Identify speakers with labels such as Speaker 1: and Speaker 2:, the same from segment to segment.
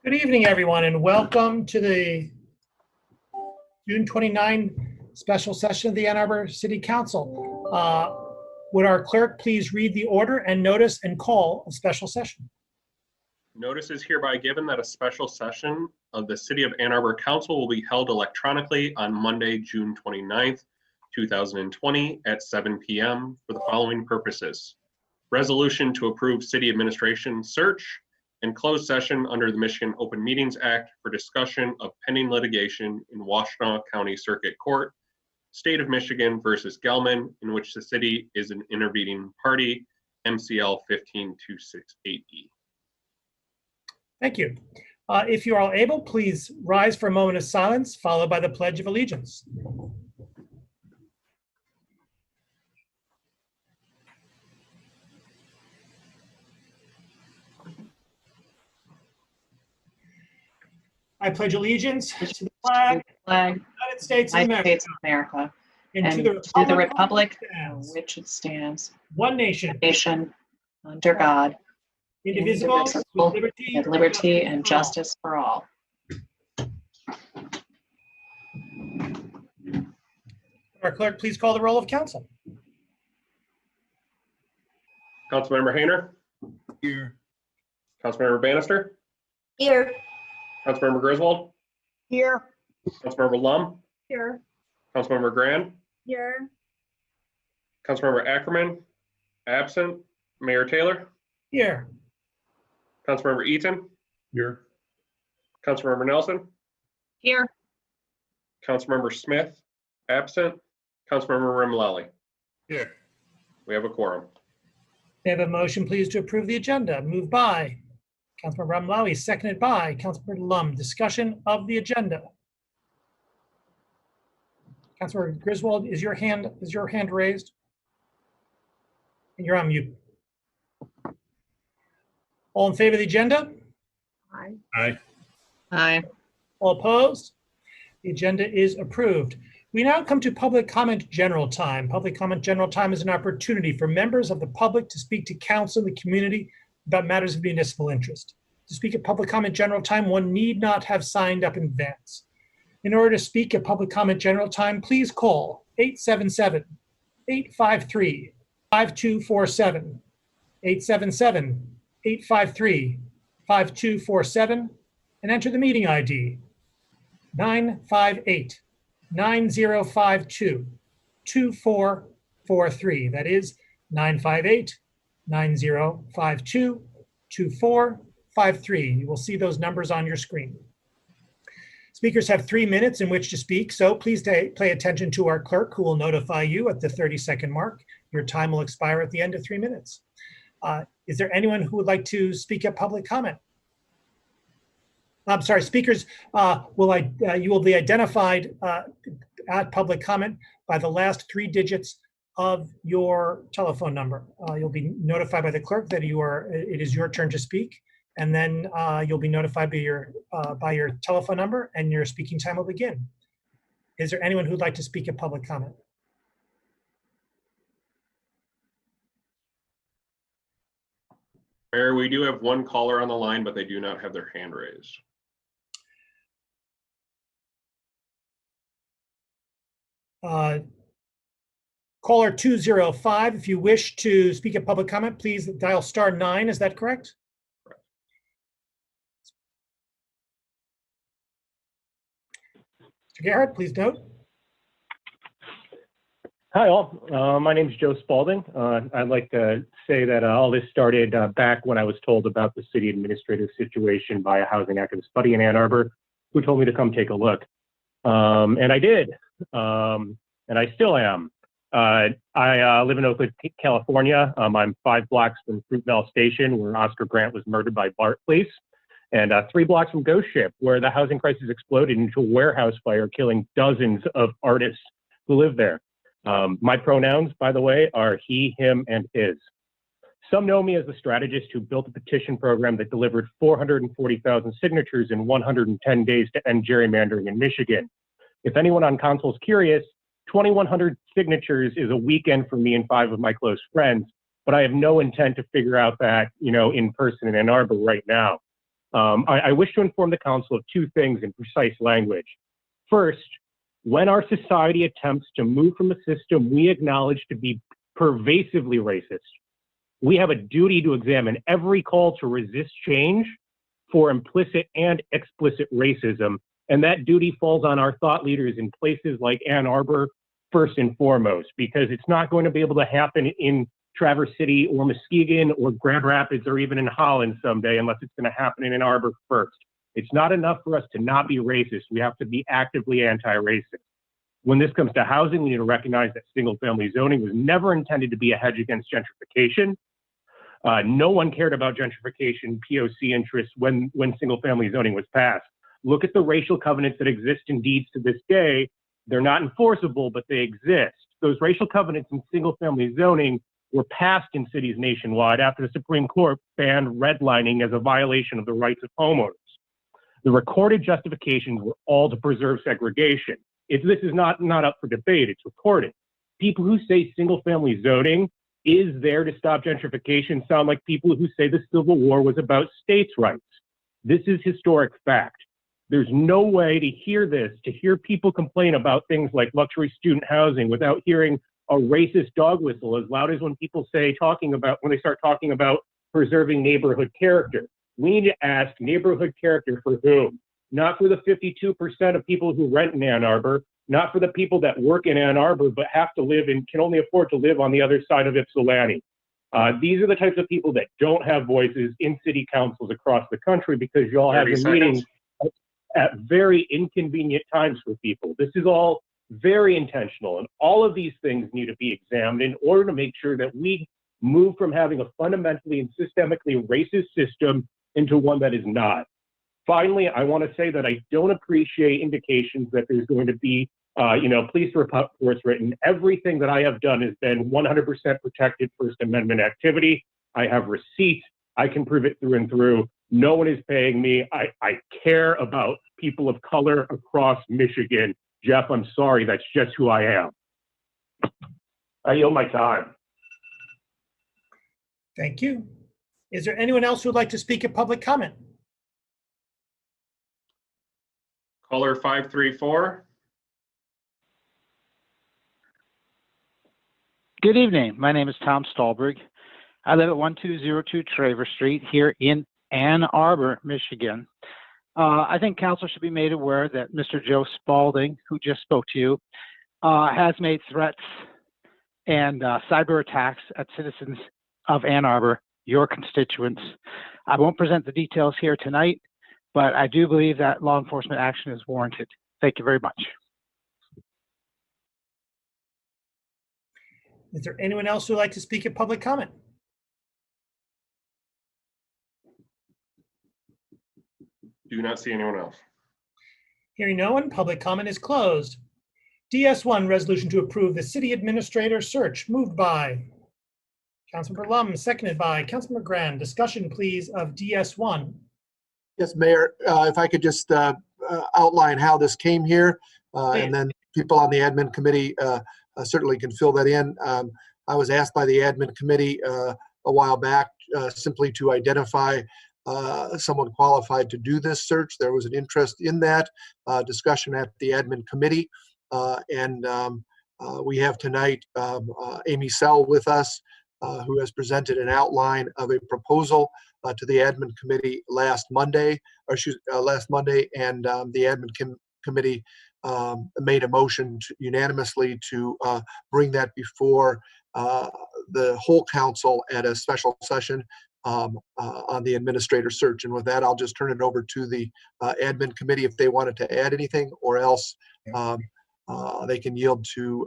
Speaker 1: Good evening, everyone, and welcome to the June 29 special session of the Ann Arbor City Council. Would our clerk please read the order and notice and call a special session?
Speaker 2: Notice is hereby given that a special session of the City of Ann Arbor Council will be held electronically on Monday, June 29th, 2020 at 7 p.m. for the following purposes. Resolution to approve city administration search and closed session under the Michigan Open Meetings Act for discussion of pending litigation in Washtenaw County Circuit Court, State of Michigan versus Gelman, in which the city is an intervening party, MCL 15268E.
Speaker 1: Thank you. If you are all able, please rise for a moment of silence, followed by the Pledge of Allegiance. I pledge allegiance to the flag of the United States of
Speaker 3: America,
Speaker 1: and to
Speaker 3: the republic for which it stands,
Speaker 1: one nation,
Speaker 3: under God,
Speaker 1: indivisible, with
Speaker 3: liberty and justice for all.
Speaker 1: Our clerk, please call the roll of council.
Speaker 2: Councilmember Hayner?
Speaker 4: Here.
Speaker 2: Councilmember Bannister?
Speaker 5: Here.
Speaker 2: Councilmember Griswold?
Speaker 5: Here.
Speaker 2: Councilmember Lum?
Speaker 5: Here.
Speaker 2: Councilmember Grand?
Speaker 5: Here.
Speaker 2: Councilmember Ackerman? Absent. Mayor Taylor?
Speaker 1: Here.
Speaker 2: Councilmember Eaton?
Speaker 4: Here.
Speaker 2: Councilmember Nelson?
Speaker 5: Here.
Speaker 2: Councilmember Smith? Absent. Councilmember Rimlelli?
Speaker 4: Here.
Speaker 2: We have a quorum.
Speaker 1: May I have a motion, please, to approve the agenda? Moved by Councilmember Rimlelli, seconded by Councilmember Lum. Discussion of the agenda. Councilmember Griswold, is your hand raised? And you're on mute. All in favor of the agenda?
Speaker 5: Aye.
Speaker 4: Aye.
Speaker 3: Aye.
Speaker 1: All opposed? The agenda is approved. We now come to public comment general time. Public comment general time is an opportunity for members of the public to speak to council and the community about matters of municipal interest. To speak at public comment general time, one need not have signed up in advance. In order to speak at public comment general time, please call 877-853-5247, 877-853-5247, and enter the meeting ID 958-9052-2443. That is 958-9052-2453. You will see those numbers on your screen. Speakers have 3 minutes in which to speak, so please pay attention to our clerk, who will notify you at the 30-second mark. Your time will expire at the end of 3 minutes. Is there anyone who would like to speak at public comment? I'm sorry, speakers, you will be identified at public comment by the last 3 digits of your telephone number. You'll be notified by the clerk that it is your turn to speak, and then you'll be notified by your telephone number, and your speaking time will begin. Is there anyone who'd like to speak at public comment?
Speaker 2: Mayor, we do have one caller on the line, but they do not have their hand raised.
Speaker 1: Caller 205, if you wish to speak at public comment, please dial *9. Is that correct?
Speaker 2: Correct.
Speaker 1: Mr. Garrett, please note.
Speaker 6: Hi all, my name is Joe Spalding. I'd like to say that all this started back when I was told about the city administrative situation by a housing activist buddy in Ann Arbor, who told me to come take a look. And I did, and I still am. I live in Oakland, California. I'm 5 blocks from Fruitvale Station, where Oscar Grant was murdered by BART police, and 3 blocks from Ghost Ship, where the housing crisis exploded into a warehouse fire, killing dozens of artists who live there. My pronouns, by the way, are he, him, and his. Some know me as the strategist who built a petition program that delivered 440,000 signatures in 110 days to end gerrymandering in Michigan. If anyone on console is curious, 2,100 signatures is a weekend for me and 5 of my close friends, but I have no intent to figure out that, in person in Ann Arbor right now. I wish to inform the council of two things in precise language. First, when our society attempts to move from a system we acknowledge to be pervasively racist, we have a duty to examine every call to resist change for implicit and explicit racism, and that duty falls on our thought leaders in places like Ann Arbor first and foremost, because it's not going to be able to happen in Traverse City or Muskegon or Grand Rapids or even in Holland someday unless it's going to happen in Ann Arbor first. It's not enough for us to not be racist. We have to be actively anti-racist. When this comes to housing, we need to recognize that single-family zoning was never intended to be a hedge against gentrification. No one cared about gentrification, POC interests when single-family zoning was passed. Look at the racial covenants that exist in deeds to this day. They're not enforceable, but they exist. Those racial covenants in single-family zoning were passed in cities nationwide after the Supreme Court banned redlining as a violation of the rights of homeowners. The recorded justifications were all to preserve segregation. This is not up for debate, it's recorded. People who say single-family zoning is there to stop gentrification sound like people who say the Civil War was about states' rights. This is historic fact. There's no way to hear this, to hear people complain about things like luxury student housing without hearing a racist dog whistle as loud as when people say when they start talking about preserving neighborhood character. We need to ask neighborhood character for whom? Not for the 52% of people who rent in Ann Arbor, not for the people that work in Ann Arbor but have to live and can only afford to live on the other side of Ypsilanti. These are the types of people that don't have voices in city councils across the country because y'all have been meeting at very inconvenient times for people. This is all very intentional, and all of these things need to be examined in order to make sure that we move from having a fundamentally and systemically racist system into one that is not. Finally, I want to say that I don't appreciate indications that there's going to be, police reports written. Everything that I have done has been 100% protected First Amendment activity. I have receipts. I can prove it through and through. No one is paying me. I care about people of color across Michigan. Jeff, I'm sorry, that's just who I am. I yield my time.
Speaker 1: Thank you. Is there anyone else who would like to speak at public comment?
Speaker 2: Caller 534.
Speaker 4: Good evening. My name is Tom Stolberg. I live at 1202 Traverse Street here in Ann Arbor, Michigan. I think council should be made aware that Mr. Joe Spalding, who just spoke to you, has made threats and cyber attacks at citizens of Ann Arbor, your constituents. I won't present the details here tonight, but I do believe that law enforcement action is warranted. Thank you very much.
Speaker 1: Is there anyone else who would like to speak at public comment?
Speaker 2: Do not see anyone else.
Speaker 1: Hearing no one, public comment is closed. DS1, resolution to approve the city administrator search, moved by Councilmember Lum, seconded by Councilmember Grand. Discussion, please, of DS1.
Speaker 7: Yes, Mayor, if I could just outline how this came here, and then people on the admin committee certainly can fill that in. I was asked by the admin committee a while back simply to identify someone qualified to do this search. There was an interest in that discussion at the admin committee, and we have tonight Amy Sell with us, who has presented an outline of a proposal to the admin committee last Monday, and the admin committee made a motion unanimously to bring that before the whole council at a special session on the administrator search. And with that, I'll just turn it over to the admin committee if they wanted to add anything, or else they can yield to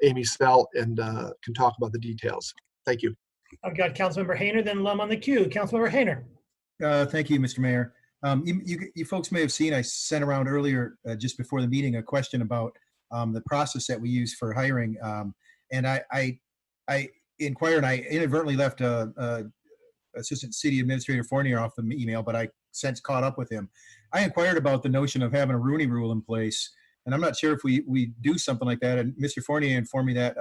Speaker 7: Amy Sell and can talk about the details. Thank you.
Speaker 1: I've got Councilmember Hayner, then Lum on the queue. Councilmember Hayner.
Speaker 8: Thank you, Mr. Mayor. You folks may have seen, I sent around earlier, just before the meeting, a question about the process that we use for hiring. And I inquired, and I inadvertently left Assistant City Administrator Fournier off the email, but I since caught up with him. I inquired about the notion of having a Rooney Rule in place, and I'm not sure if we do something like that. And Mr. Fournier informed me that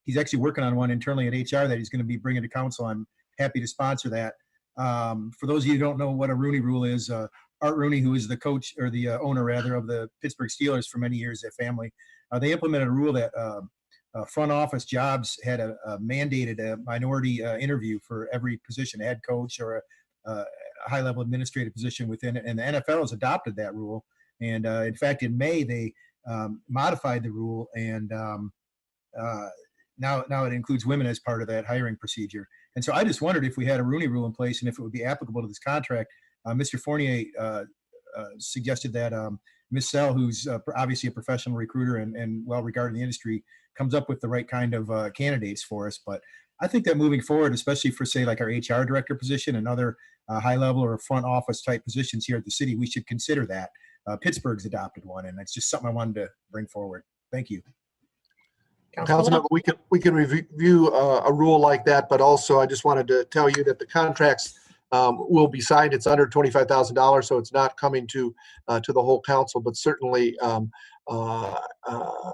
Speaker 8: he's actually working on one internally at HR that he's going to be bringing to council. I'm happy to sponsor that. For those of you who don't know what a Rooney Rule is, Art Rooney, who is the coach or the owner rather of the Pittsburgh Steelers for many years, their family, they implemented a rule that front office jobs had a mandated a minority interview for every position, head coach or a high-level administrative position within it. And the NFL has adopted that rule. And in fact, in May, they modified the rule, and now it includes women as part of that hiring procedure. And so I just wondered if we had a Rooney Rule in place and if it would be applicable to this contract. Mr. Fournier suggested that Ms. Sell, who's obviously a professional recruiter and well-regarded in the industry, comes up with the right kind of candidates for us. But I think that moving forward, especially for, say, like our HR director position and other high-level or front office type positions here at the city, we should consider that. Pittsburgh's adopted one, and that's just something I wanted to bring forward. Thank you.
Speaker 7: Councilmember, we can review a rule like that, but also I just wanted to tell you that the contracts will be signed. It's under $25,000, so it's not coming to the whole council, but certainly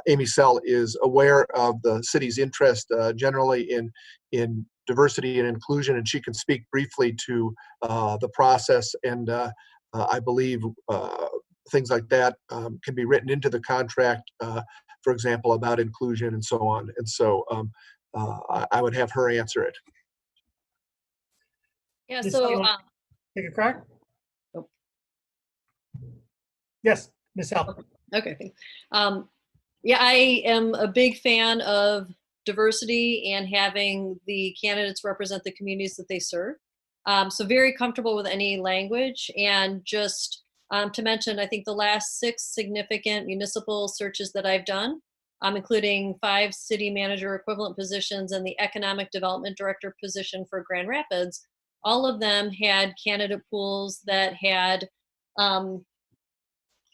Speaker 7: Amy Sell is aware of the city's interest generally in diversity and inclusion, and she can speak briefly to the process. And I believe things like that can be written into the contract, for example, about inclusion and so on. And so I would have her answer it.
Speaker 5: Yeah,
Speaker 1: Ms.
Speaker 5: so,
Speaker 1: Sell, take a crack?
Speaker 5: Oh.
Speaker 1: Yes, Ms. Sell.
Speaker 5: okay. Yeah, I am a big fan of diversity and having the candidates represent the communities that they serve. So very comfortable with any language. And just to mention, I think the last 6 significant municipal searches that I've done, including 5 city manager equivalent positions and the economic development director position for Grand Rapids, all of them had candidate pools that had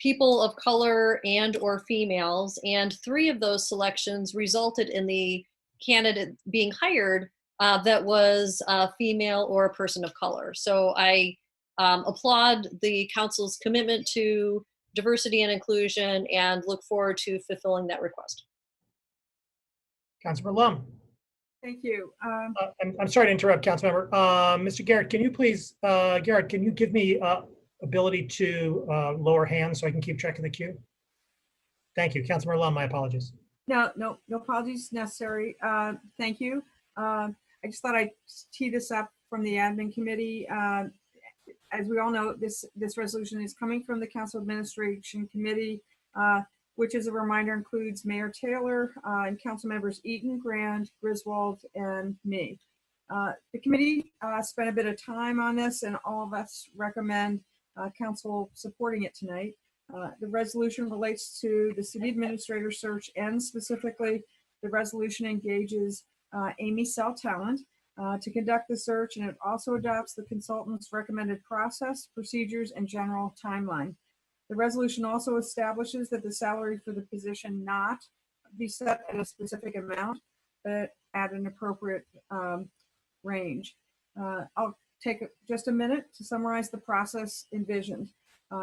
Speaker 5: people of color and or females, and 3 of those selections resulted in the candidate being hired that was a female or a person of color. So I applaud the council's commitment to diversity and inclusion and look forward to fulfilling that request.
Speaker 1: Councilmember Lum.
Speaker 9: Thank you.
Speaker 1: I'm sorry to interrupt, Councilmember. Mr. Garrett, can you please, Garrett, can you give me ability to lower hands so I can keep track of the queue? Thank you. Councilmember Lum, my apologies.
Speaker 9: No apologies necessary. Thank you. I just thought I'd tee this up from the admin committee. As we all know, this resolution is coming from the Council Administration Committee, which, as a reminder, includes Mayor Taylor and council members Eaton, Grand, Griswold, and me. The committee spent a bit of time on this, and all of us recommend council supporting it tonight. The resolution relates to the city administrator search, and specifically, the resolution engages Amy Sell Talent to conduct the search, and it also adopts the consultant's recommended process, procedures, and general timeline. The resolution also establishes that the salary for the position not be set at a specific amount, but at an appropriate range. I'll take just a minute to summarize the process envisioned.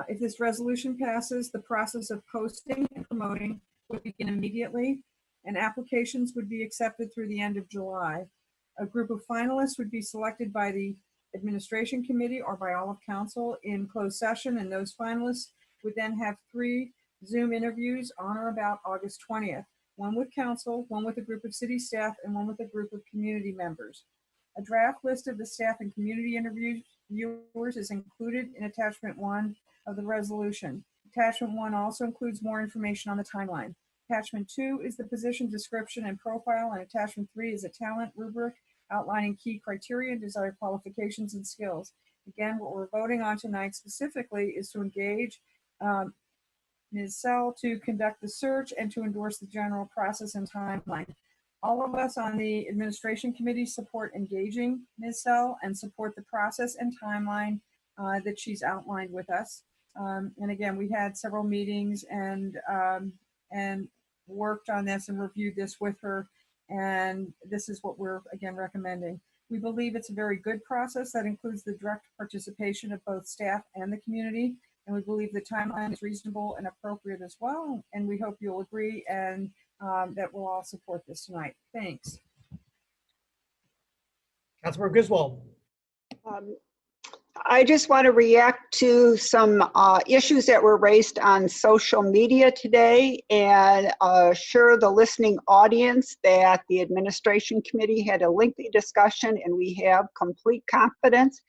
Speaker 9: If this resolution passes, the process of posting and promoting would begin immediately, and applications would be accepted through the end of July. A group of finalists would be selected by the administration committee or by all of council in closed session, and those finalists would then have 3 Zoom interviews on or about August 20th, one with council, one with a group of city staff, and one with a group of community members. A draft list of the staff and community interviewers is included in attachment 1 of the resolution. Attachment 1 also includes more information on the timeline. Attachment 2 is the position description and profile, and attachment 3 is a talent rubric outlining key criteria, desired qualifications, and skills. Again, what we're voting on tonight specifically is to engage Ms. Sell to conduct the search and to endorse the general process and timeline. All of us on the administration committee support engaging Ms. Sell and support the process and timeline that she's outlined with us. And again, we had several meetings and worked on this and reviewed this with her. And this is what we're, again, recommending. We believe it's a very good process that includes the direct participation of both staff and the community. And we believe the timeline is reasonable and appropriate as well. And we hope you'll agree and that we'll all support this tonight. Thanks.
Speaker 1: Councilmember Griswold.
Speaker 10: I just want to react to some issues that were raised on social media today and assure the listening audience that the administration committee had a lengthy discussion and we have complete confidence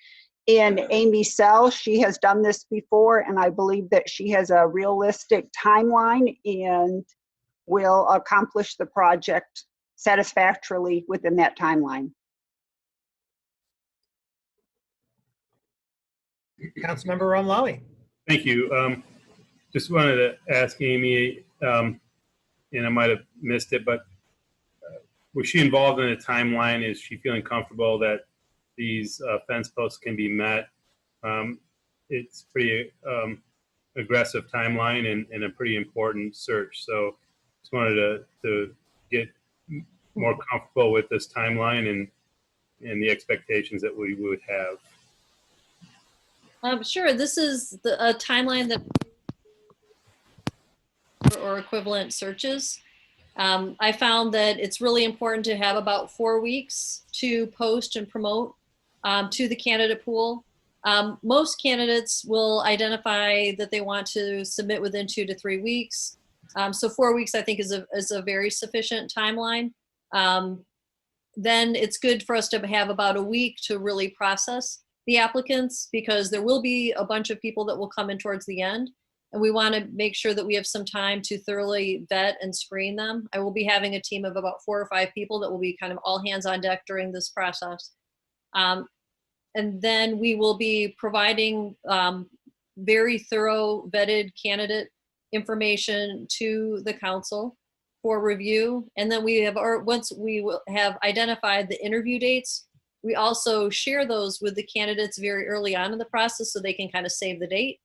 Speaker 10: in Amy Sell. She has done this before and I believe that she has a realistic timeline and will accomplish the project satisfactorily within that timeline.
Speaker 1: Councilmember Ron.
Speaker 11: Thank you. Just wanted to ask Amy, and I might have missed it, but was she involved in a timeline? Is she feeling comfortable that these fence posts can be met? It's pretty aggressive timeline and a pretty important search. So just wanted to get more comfortable with this timeline and the expectations that we would have.
Speaker 5: Sure. This is a timeline that or equivalent searches. I found that it's really important to have about 4 weeks to post and promote to the candidate pool. Most candidates will identify that they want to submit within 2 to 3 weeks. So 4 weeks, I think, is a very sufficient timeline. Then it's good for us to have about a week to really process the applicants, because there will be a bunch of people that will come in towards the end, and we want to make sure that we have some time to thoroughly vet and screen them. I will be having a team of about 4 or 5 people that will be kind of all hands on deck during this process. And then we will be providing very thorough vetted candidate information to the council for review. And then we have, or once we will have identified the interview dates, we also share those with the candidates very early on in the process so they can kind of save the date.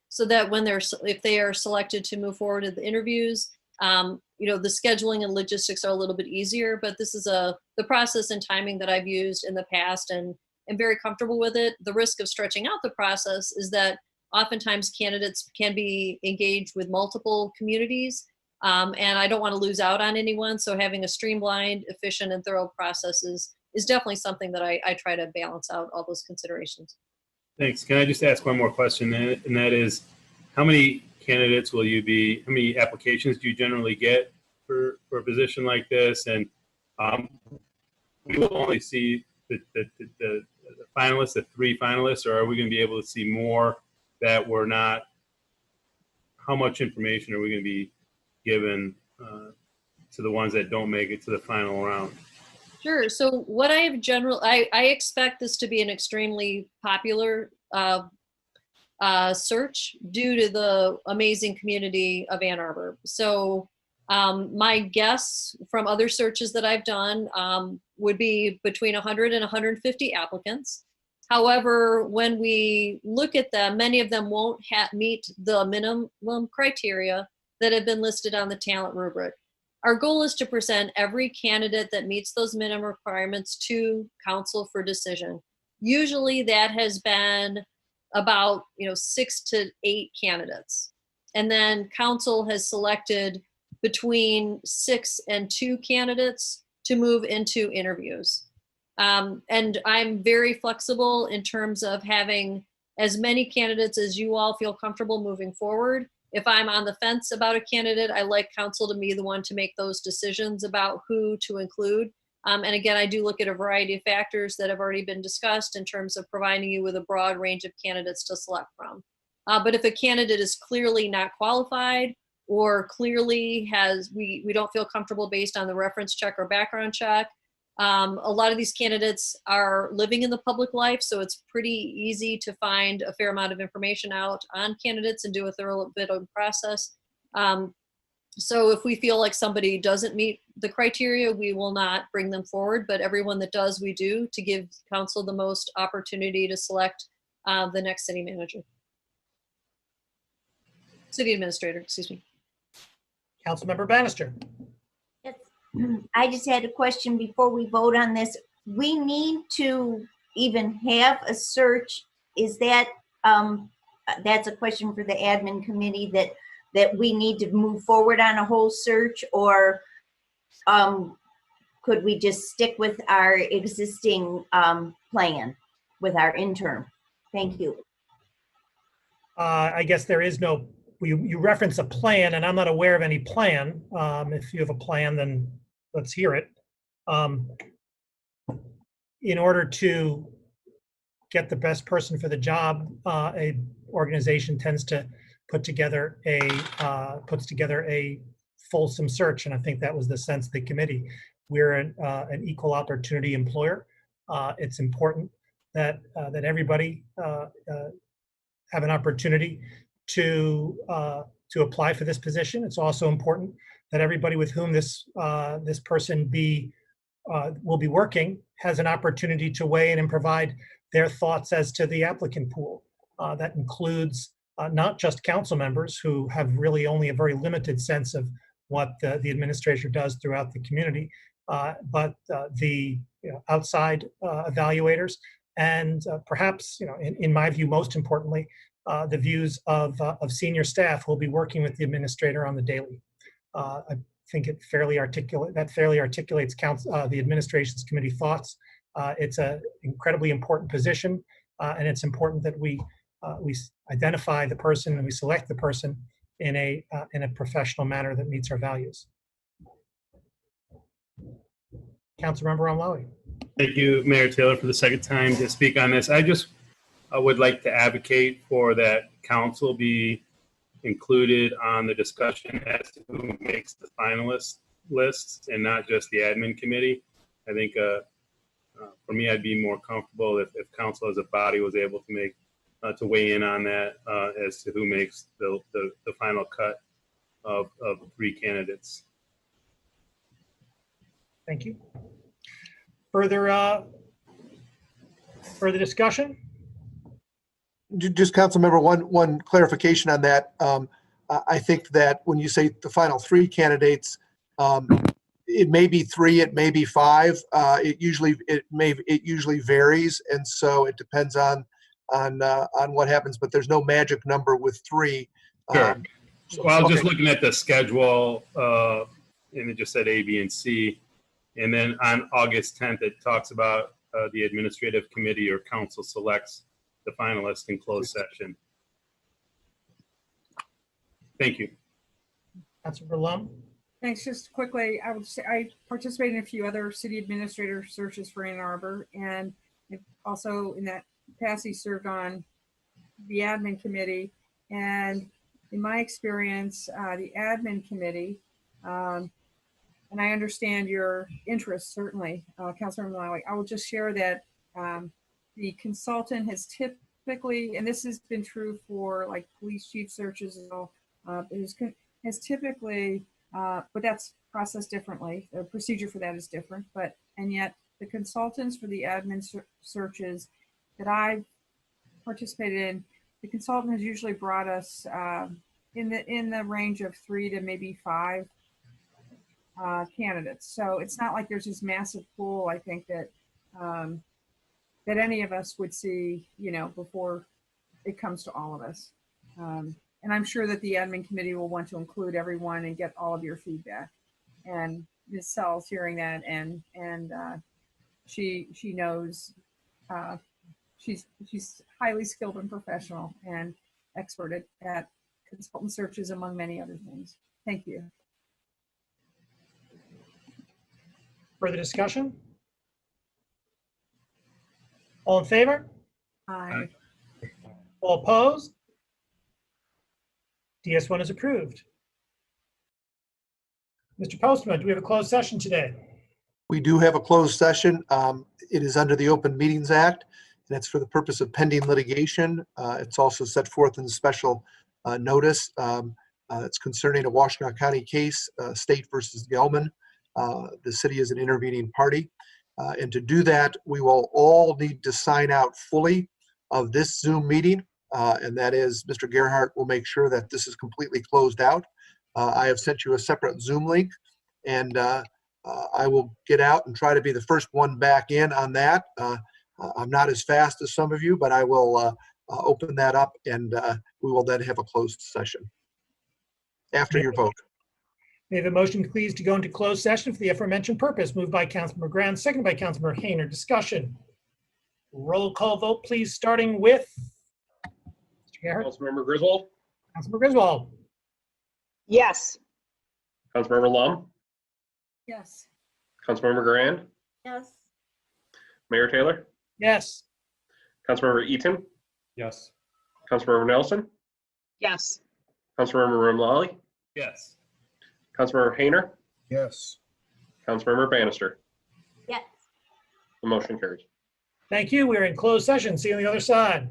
Speaker 5: So that when if they are selected to move forward with the interviews, the scheduling and logistics are a little bit easier, but this is the process and timing that I've used in the past and am very comfortable with it. The risk of stretching out the process is that oftentimes candidates can be engaged with multiple communities, and I don't want to lose out on anyone. So having a streamlined, efficient, and thorough process is definitely something that I try to balance out all those considerations.
Speaker 11: Thanks. Can I just ask one more question? And that is, how many candidates how many applications do you generally get for a position like this? And we will only see the finalists, the 3 finalists, or are we going to be able to see more that were not? How much information are we going to be given to the ones that don't make it to the final round?
Speaker 5: Sure. So what I expect this to be an extremely popular search due to the amazing community of Ann Arbor. So my guess from other searches that I've done would be between 100 and 150 applicants. However, when we look at them, many of them won't meet the minimum criteria that have been listed on the talent rubric. Our goal is to present every candidate that meets those minimum requirements to council for decision. Usually that has been about 6 to 8 candidates. And then council has selected between 6 and 2 candidates to move into interviews. And I'm very flexible in terms of having as many candidates as you all feel comfortable moving forward. If I'm on the fence about a candidate, I like council to be the one to make those decisions about who to include. And again, I do look at a variety of factors that have already been discussed in terms of providing you with a broad range of candidates to select from. But if a candidate is clearly not qualified or clearly we don't feel comfortable based on the reference check or background check, a lot of these candidates are living in the public life, so it's pretty easy to find a fair amount of information out on candidates and do a thorough bit of process. So if we feel like somebody doesn't meet the criteria, we will not bring them forward, but everyone that does, we do, to give council the most opportunity to select the next city administrator, excuse me.
Speaker 1: Councilmember Bannister.
Speaker 12: Yes. I just had a question before we vote on this. We need to even have a search. Is that, that's a question for the admin committee, that we need to move forward on a whole search, or could we just stick with our existing plan with our intern? Thank you.
Speaker 1: I guess there is no, you reference a plan, and I'm not aware of any plan. If you have a plan, then let's hear it. In order to get the best person for the job, a organization tends to puts together a fulsome search, and I think that was the sense of the committee. We're an equal opportunity employer. It's important that everybody have an opportunity to apply for this position. It's also important that everybody with whom this person will be working has an opportunity to weigh in and provide their thoughts as to the applicant pool. That includes not just council members who have really only a very limited sense of what the administrator does throughout the community, but the outside evaluators, and perhaps, in my view, most importantly, the views of senior staff who will be working with the administrator on the daily. I think it fairly articulates the administration's committee thoughts. It's an incredibly important position, and it's important that we identify the person and we select the person in a professional manner that meets our values. Councilmember Omlawi.
Speaker 11: Thank you, Mayor Taylor, for the second time to speak on this. I would like to advocate for that council be included on the discussion as to who makes the finalist lists and not just the admin committee. I think for me, I'd be more comfortable if council as a body was able to make to weigh in on that as to who makes the final cut of 3 candidates.
Speaker 1: Thank you. Further discussion?
Speaker 7: Just Councilmember, one clarification on that. I think that when you say the final 3 candidates, it may be 3, it may be 5. It usually varies, and so it depends on what happens. But there's no magic number with 3.
Speaker 11: Sure. Well, I was just looking at the schedule, and it just said A, B, and C. And then on August 10th, it talks about the administrative committee or council selects the finalists in closed session. Thank you.
Speaker 1: Councilmember Lum.
Speaker 9: Thanks. Just quickly, I would say I participated in a few other city administrator searches for Ann Arbor, and also in that capacity served on the admin committee. And in my experience, the admin committee, and I understand your interest, certainly, Councilmember Malawi. I will just share that the consultant has typically, and this has been true for like police chief searches as well, has typically, but that's processed differently. The procedure for that is different, and yet the consultants for the admin searches that I've participated in, the consultant has usually brought us in the range of 3 to maybe 5 candidates. So it's not like there's this massive pool, I think, that that any of us would see, before it comes to all of us. And I'm sure that the admin committee will want to include everyone and get all of your feedback. And Ms. Sell's hearing that, and she knows she's highly skilled and professional and expert at consultant searches, among many other things. Thank you.
Speaker 1: Further discussion? All in favor?
Speaker 9: Aye.
Speaker 1: All opposed? DS1 is approved. Mr. Postma, do we have a closed session today?
Speaker 7: We do have a closed session. It is under the Open Meetings Act, and it's for the purpose of pending litigation. It's also set forth in the special notice. It's concerning a Washtenaw County case, State versus Gelman. The city is an intervening party. And to do that, we will all need to sign out fully of this Zoom meeting. And that is, Mr. Gerhardt will make sure that this is completely closed out. I have sent you a separate Zoom link, and I will get out and try to be the first one back in on that. I'm not as fast as some of you, but I will open that up, and we will then have a closed session after your vote.
Speaker 1: May I have a motion, please, to go into closed session for the aforementioned purpose? Moved by Councilmember Grant, seconded by Councilmember Hayner. Discussion. Roll call vote, please, starting with Mr. Garrett.
Speaker 2: Councilmember Griswold,
Speaker 1: Councilmember Griswold.
Speaker 10: Yes.
Speaker 2: Councilmember Lum,
Speaker 9: Yes.
Speaker 2: Councilmember Grand,
Speaker 12: Yes.
Speaker 2: Mayor Taylor,
Speaker 1: Yes.
Speaker 2: Councilmember Eaton,
Speaker 11: Yes.
Speaker 2: Councilmember Nelson,
Speaker 10: Yes.
Speaker 2: Councilmember Ramlali,
Speaker 11: Yes.
Speaker 2: Councilmember Hayner,
Speaker 8: Yes.
Speaker 2: Councilmember Bannister.
Speaker 12: Yes.
Speaker 2: The motion carries.
Speaker 1: Thank you. We're in closed session. See you on the other side.